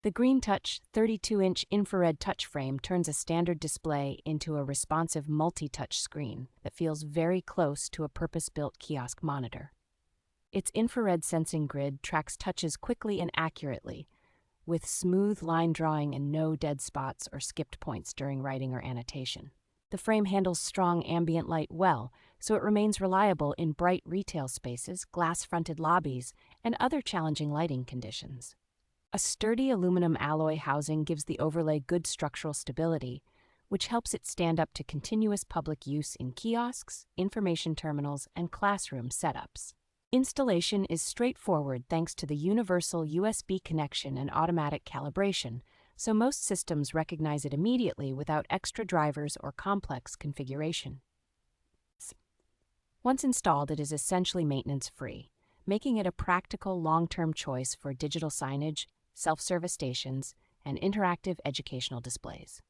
The GreenTouch 32-inch infrared touchframe turns a standard display into a responsive multi-touch screen that feels very close to a purpose-built kiosk monitor. Its infrared sensing grid tracks touches quickly and accurately, with smooth line drawing and no dead spots or skipped points during writing or annotation. The frame handles strong ambient light well, so it remains reliable in bright retail spaces, glass-fronted lobbies, and other challenging lighting conditions. A sturdy aluminum alloy housing gives the overlay good structural stability, which helps it stand up to continuous public use in kiosks, information terminals, and classroom setups. Installation is straightforward thanks to the universal USB connection and automatic calibration, so most systems recognize it immediately without extra drivers or complex configuration. Once installed, it is essentially maintenance-free, making it a practical long-term choice for digital signage, self-service stations, and interactive educational displays.